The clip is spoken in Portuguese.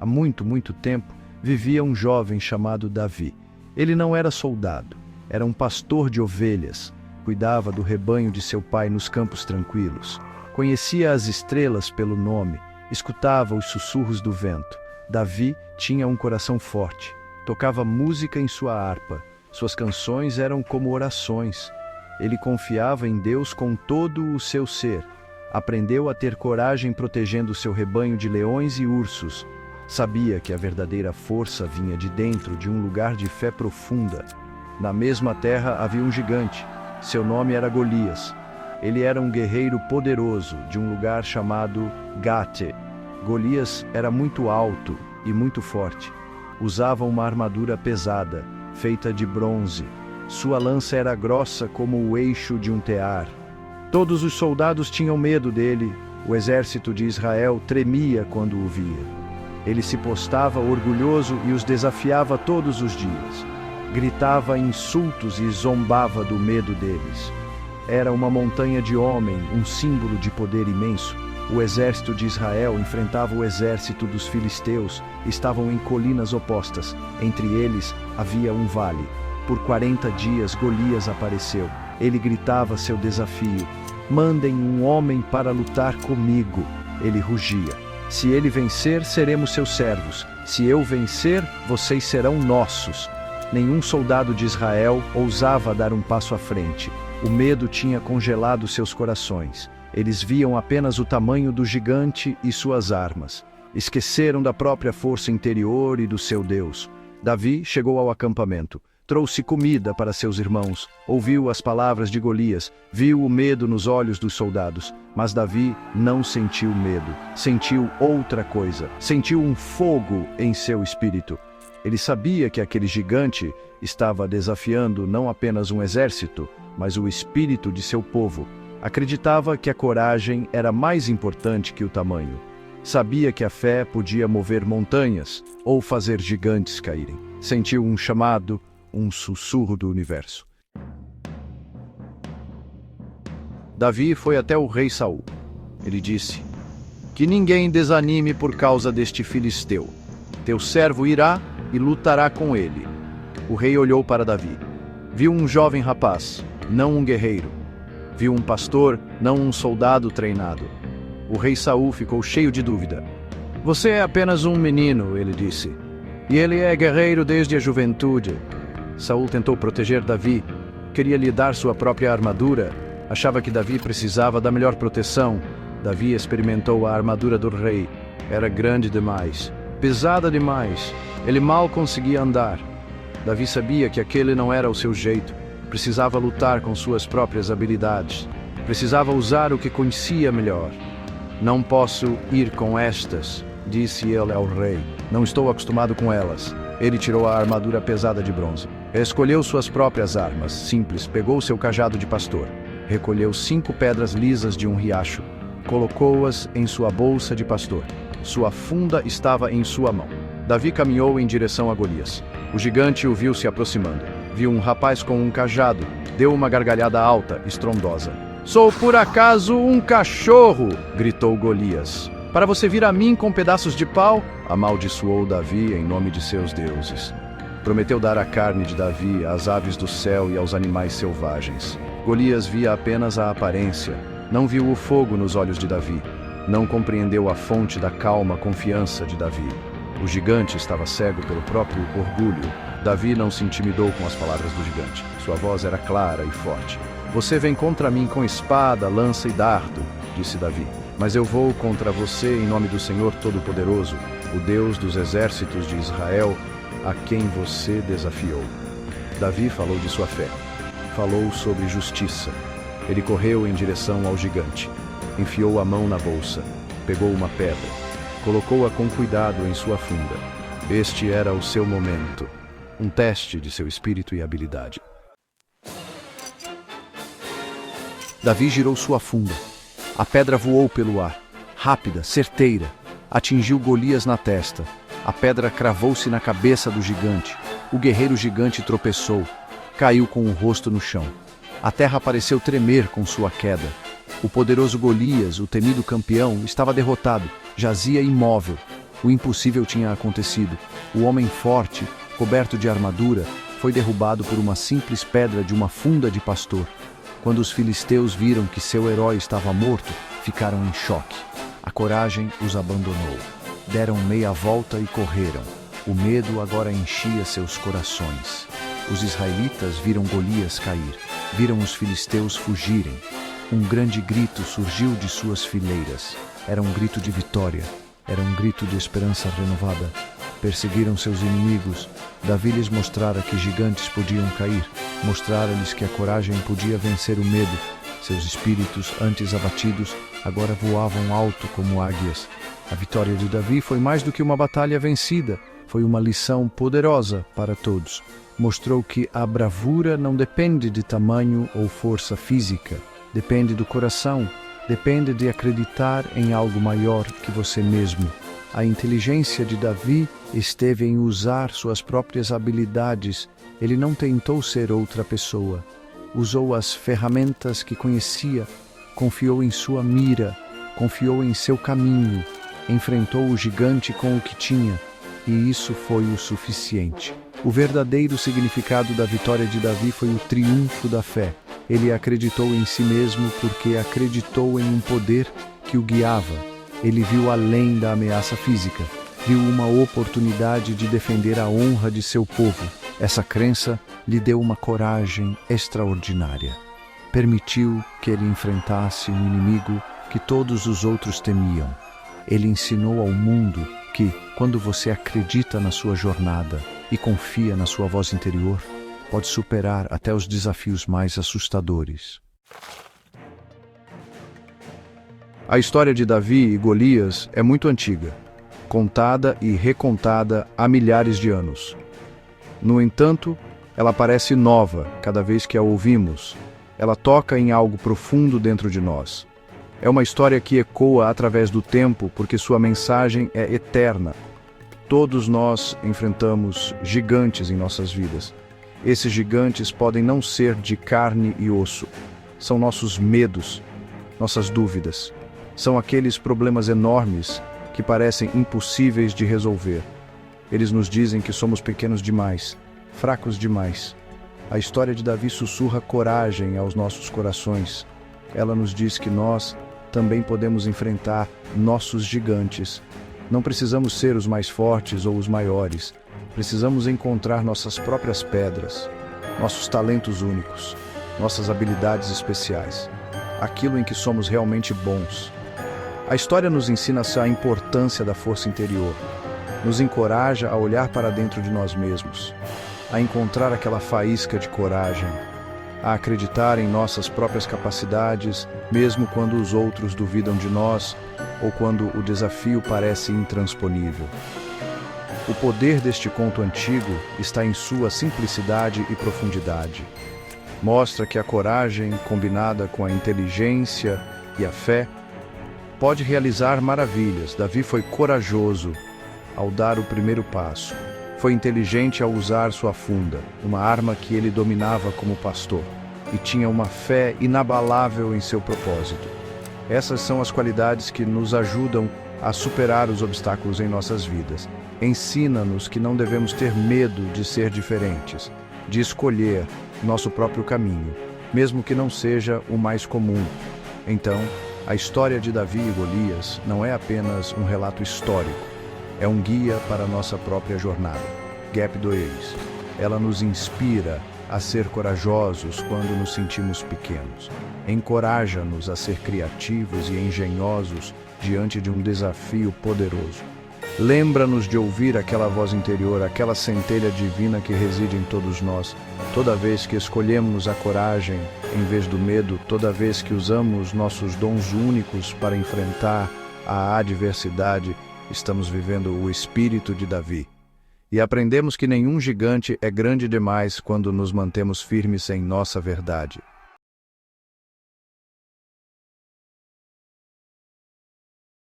há muito, muito tempo, vivia um jovem chamado Davi. Ele não era soldado, era um pastor de ovelhas, cuidava do rebanho de seu pai nos campos tranquilos. Conhecia as estrelas pelo nome, escutava os sussurros do vento. Davi tinha um coração forte, tocava música em sua harpa. Suas canções eram como orações. Ele confiava em Deus com todo o seu ser. Aprendeu a ter coragem protegendo seu rebanho de leões e ursos. Sabia que a verdadeira força vinha de dentro de um lugar de fé profunda. Na mesma terra havia um gigante. Seu nome era Golias. Ele era um guerreiro poderoso de um lugar chamado Gate. Golias era muito alto e muito forte. Usava uma armadura pesada, feita de bronze. Sua lança era grossa como o eixo de um tear. Todos os soldados tinham medo dele. O exército de Israel tremia quando o via. Ele se postava orgulhoso e os desafiava todos os dias. Gritava insultos e zombava do medo deles. Era uma montanha de homem, um símbolo de poder imenso. O exército de Israel enfrentava o exército dos filisteus. Estavam em colinas opostas. Entre eles havia um vale. Por 40 dias Golias apareceu. Ele gritava seu desafio: "Mandem um homem para lutar comigo." Ele rugia: "Se ele vencer, seremos seus servos. Se eu vencer, vocês serão nossos." Nenhum soldado de Israel ousava dar um passo à frente. O medo tinha congelado seus corações. Eles viam apenas o tamanho do gigante e suas armas. Esqueceram da própria força interior e do seu Deus. Davi chegou ao acampamento. Trouxe comida para seus irmãos. Ouviu as palavras de Golias. Viu o medo nos olhos dos soldados. Mas Davi não sentiu medo. Sentiu outra coisa. Sentiu um fogo em seu espírito. Ele sabia que aquele gigante estava desafiando não apenas um exército, mas o espírito de seu povo. Acreditava que a coragem era mais importante que o tamanho. Sabia que a fé podia mover montanhas ou fazer gigantes caírem. Sentiu um chamado, um sussurro do universo. Davi foi até o rei Saul. Ele disse: "Que ninguém desanime por causa deste filisteu. Teu servo irá e lutará com ele." O rei olhou para Davi. Viu um jovem rapaz, não um guerreiro. Viu um pastor, não um soldado treinado. O rei Saul ficou cheio de dúvida. "Você é apenas um menino," ele disse. "E ele é guerreiro desde a juventude." Saul tentou proteger Davi. Queria lhe dar sua própria armadura. Achava que Davi precisava da melhor proteção. Davi experimentou a armadura do rei. Era grande demais, pesada demais. Ele mal conseguia andar. Davi sabia que aquele não era o seu jeito. Precisava lutar com suas próprias habilidades. Precisava usar o que conhecia melhor. "Não posso ir com estas," disse ele ao rei. "Não estou acostumado com elas." Ele tirou a armadura pesada de bronze. Escolheu suas próprias armas, simples, pegou seu cajado de pastor. Recolheu 5 pedras lisas de um riacho. Colocou-as em sua bolsa de pastor. Sua funda estava em sua mão. Davi caminhou em direção a Golias. O gigante o viu se aproximando. Viu um rapaz com um cajado. Deu uma gargalhada alta, estrondosa. "Sou por acaso um cachorro?" gritou Golias. "Para você vir a mim com pedaços de pau?" Amaldiçoou Davi em nome de seus deuses. Prometeu dar a carne de Davi às aves do céu e aos animais selvagens. Golias via apenas a aparência. Não viu o fogo nos olhos de Davi. Não compreendeu a fonte da calma confiança de Davi. O gigante estava cego pelo próprio orgulho. Davi não se intimidou com as palavras do gigante. Sua voz era clara e forte. "Você vem contra mim com espada, lança e dardo," disse Davi. "Mas eu vou contra você em nome do Senhor Todo-Poderoso, o Deus dos exércitos de Israel, a quem você desafiou." Davi falou de sua fé. Falou sobre justiça. Ele correu em direção ao gigante. Enfiou a mão na bolsa. Pegou uma pedra. Colocou-a com cuidado em sua funda. Este era o seu momento. Um teste de seu espírito e habilidade. Davi girou sua funda. A pedra voou pelo ar. Rápida, certeira. Atingiu Golias na testa. A pedra cravou-se na cabeça do gigante. O guerreiro gigante tropeçou. Caiu com o rosto no chão. A terra pareceu tremer com sua queda. O poderoso Golias, o temido campeão, estava derrotado. Jazia imóvel. O impossível tinha acontecido. O homem forte, coberto de armadura, foi derrubado por uma simples pedra de uma funda de pastor. Quando os filisteus viram que seu herói estava morto, ficaram em choque. A coragem os abandonou. Deram meia volta e correram. O medo agora enchia seus corações. Os israelitas viram Golias cair. Viram os filisteus fugirem. Um grande grito surgiu de suas fileiras. Era um grito de vitória. Era um grito de esperança renovada. Perseguiram seus inimigos. Davi lhes mostrara que gigantes podiam cair. Mostrara-lhes que a coragem podia vencer o medo. Seus espíritos, antes abatidos, agora voavam alto como águias. A vitória de Davi foi mais do que uma batalha vencida. Foi uma lição poderosa para todos. Mostrou que a bravura não depende de tamanho ou força física. Depende do coração. Depende de acreditar em algo maior que você mesmo. A inteligência de Davi esteve em usar suas próprias habilidades. Ele não tentou ser outra pessoa. Usou as ferramentas que conhecia, confiou em sua mira, confiou em seu caminho, enfrentou o gigante com o que tinha, e isso foi o suficiente. O verdadeiro significado da vitória de Davi foi o triunfo da fé. Ele acreditou em si mesmo porque acreditou em um poder que o guiava. Ele viu além da ameaça física, viu uma oportunidade de defender a honra de seu povo. Essa crença lhe deu uma coragem extraordinária. Permitiu que ele enfrentasse um inimigo que todos os outros temiam. Ele ensinou ao mundo que, quando você acredita na sua jornada e confia na sua voz interior, pode superar até os desafios mais assustadores. A história de Davi e Golias é muito antiga, contada e recontada há milhares de anos. No entanto, ela parece nova cada vez que a ouvimos. Ela toca em algo profundo dentro de nós. É uma história que ecoa através do tempo porque sua mensagem é eterna. Todos nós enfrentamos gigantes em nossas vidas. Esses gigantes podem não ser de carne e osso. São nossos medos, nossas dúvidas. São aqueles problemas enormes que parecem impossíveis de resolver. Eles nos dizem que somos pequenos demais, fracos demais. A história de Davi sussurra coragem aos nossos corações. Ela nos diz que nós também podemos enfrentar nossos gigantes. Não precisamos ser os mais fortes ou os maiores. Precisamos encontrar nossas próprias pedras, nossos talentos únicos, nossas habilidades especiais, aquilo em que somos realmente bons. A história nos ensina a importância da força interior. Nos encoraja a olhar para dentro de nós mesmos, a encontrar aquela faísca de coragem, a acreditar em nossas próprias capacidades, mesmo quando os outros duvidam de nós ou quando o desafio parece intransponível. O poder deste conto antigo está em sua simplicidade e profundidade. Mostra que a coragem, combinada com a inteligência e a fé, pode realizar maravilhas. Davi foi corajoso ao dar o primeiro passo. Foi inteligente ao usar sua funda, uma arma que ele dominava como pastor, e tinha uma fé inabalável em seu propósito. Essas são as qualidades que nos ajudam a superar os obstáculos em nossas vidas. Ensina-nos que não devemos ter medo de ser diferentes, de escolher nosso próprio caminho, mesmo que não seja o mais comum. Então, a história de Davi e Golias não é apenas um relato histórico, é um guia para a nossa própria jornada. Gap 2. Ela nos inspira a ser corajosos quando nos sentimos pequenos. Encoraja-nos a ser criativos e engenhosos diante de um desafio poderoso. Lembra-nos de ouvir aquela voz interior, aquela centelha divina que reside em todos nós. Toda vez que escolhemos a coragem em vez do medo, toda vez que usamos nossos dons únicos para enfrentar a adversidade, estamos vivendo o espírito de Davi. E aprendemos que nenhum gigante é grande demais quando nos mantemos firmes em nossa verdade.